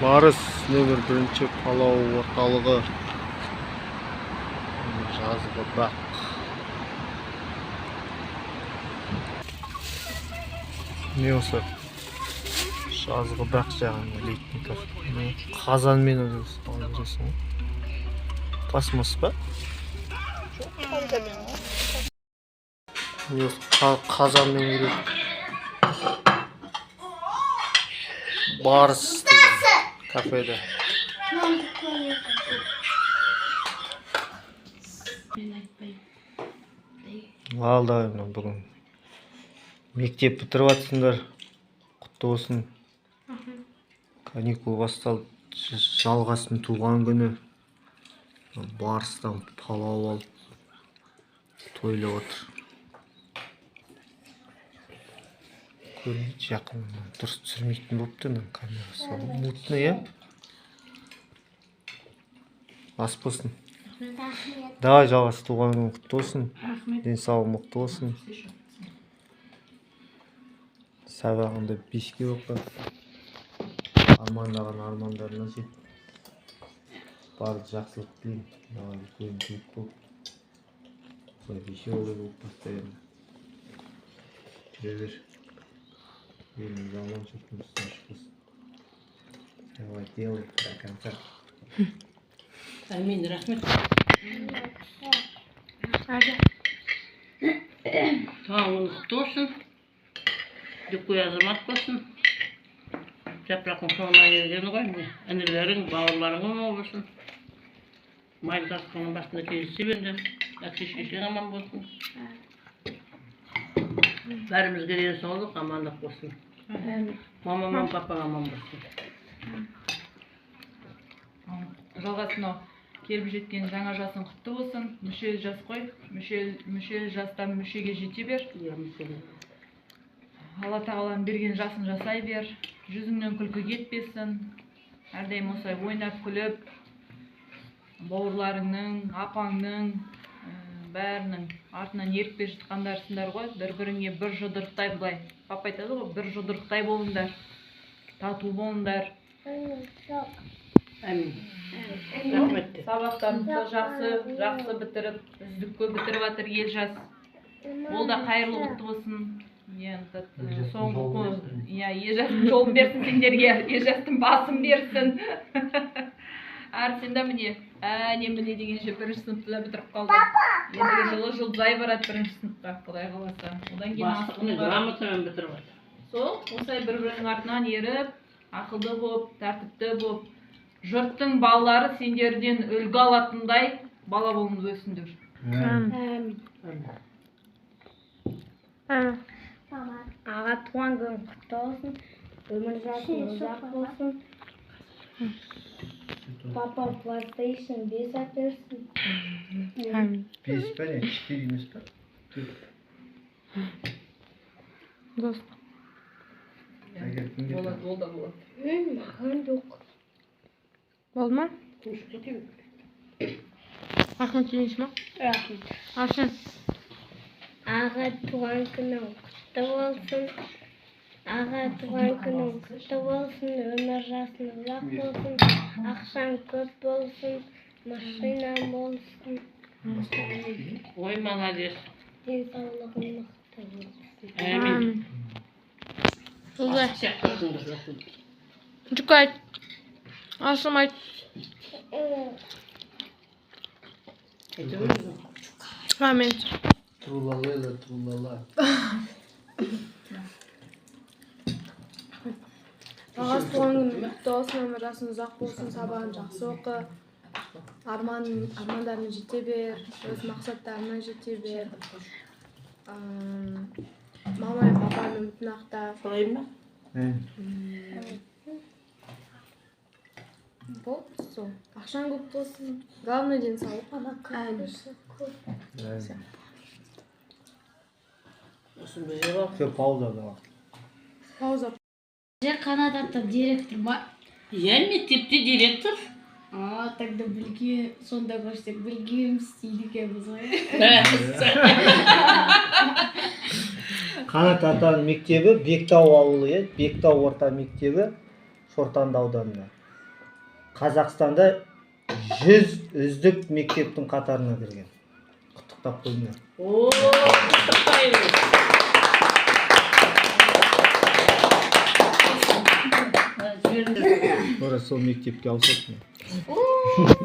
Барыс нөмір 1 палау орталығы жазғы бақ. Не осы? Жазғы бақ жағын лейтніков. Қазанмен өздесің. Пластмасс ба? Не осы қазанмен өздесің. Барыс деген кафеде. Алдайымнан бүгін мектеп бітіріп атсыңдар. Құтты болсын. Каникул басталды. Жалғасын туған күні. Барыстан палау алып тойлап отыр. Көрмейді жақынынан. Дұрыс түсірмейтін болыпты камерасы. Мутный, я? Ас болсын. Давай жалғасы туған күні құтты болсын. Денсаулығың мықты болсын. Сабағыңда 5-ке оқы. Армандаған армандарына жет. Барлық жақсылық тілеймін. Маған үлкен жүйт болып. Веселый болып постоянно. Жүре бер. Еліміз аман жұртымыз тыныш. Давай, делай до конца. Амин, рахмет. Туғаның құтты болсын. Дүкөй азамат болсын. Жапырақтың соңына келгені ғой міне. Інілерің, бауырларың аман болсын. Майлы тасқының басында кездесе беріңдер. Әке-шешең аман болсын. Бәрімізге денсаулық, амандық болсын. Мамам, папаң аман болсын. Жалғасына келіп жеткен жаңа жасың құтты болсын. Мүшел жас қой. Мүшел жастан мүшеге жете бер. Алла тағалам берген жасын жасай бер. Жүзіңнен күлкі кетпесін. Әрдайым осылай ойнап күліп, бауырларыңның, апаңның, бәрінің артынан еріп бер жатқандарсыңдар ғой. Бір-біріңе бір жұдырықтай бұлай. Папа айтады ғой, бір жұдырықтай болыңдар. Тату болыңдар. Амин. Рахмет. Сабақтарымызды жақсы бітіріп, үздікке бітіріп жатыр ел жас. Ол да қайырлы құтты болсын. Соңғы ел жастың жолын берсін сендерге, ел жастың басын берсін. Арсен да міне дегенше бірінші сыныпты бітіріп қалды. Ендігі жылы жылдай барады бірінші сыныпқа, Құдай қаласа. Одан кейін бастығын грамотамен бітіріп жатыр. Сол, осылай бір-бірінің артынан еріп, ақылды болып, тәртіпті болып, жұрттың балалары сендерден үлгі алатындай бала болыңыз өсіңдер. Аға туған күн құтты болсын, өмір жасың ұзақ болсын. Папа PlayStation 5 әперсін. 5 па не? 4 емес па? Дос. Болады. Маған жоқ. Болды ма? Рахмет дейміз ма? Рахмет. Арсен. Аға туған күнің құтты болсын. Аға туған күнің құтты болсын, өмір жасың ұзақ болсын, ақшаң көп болсын, машинаң болсын. Ой, молодец. Денсаулығың мықты болсын. Амин. Олай. Жүк айт. Асым айт. Амин. Трулала. Ағасы туған күні құтты болсын, өмір жасың ұзақ болсын, сабағын жақсы оқы, армандарына жете бер, өз мақсаттарына жете бер. Мама мен папаның үмітін ақта. Солай ма? Болды сол. Ақшаң көп болсын. Главное денсаулық. Осыны бізе бар. Все, пауза давай. Пауза. Канадада директор бар. Мектепте директор. Тогда білге, сонда көрсек білгем істейді екенбіз ғой. Қанат атаның мектебі Бектау ауылы еді. Бектау орта мектебі Шортанды ауданында. Қазақстанда 100 үздік мектептің қатарына кірген. Құттықтап қойыңдар. О, құттықтаймыз. Ора сол мектепке ауысасың.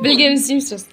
Білгеніміз дейміз.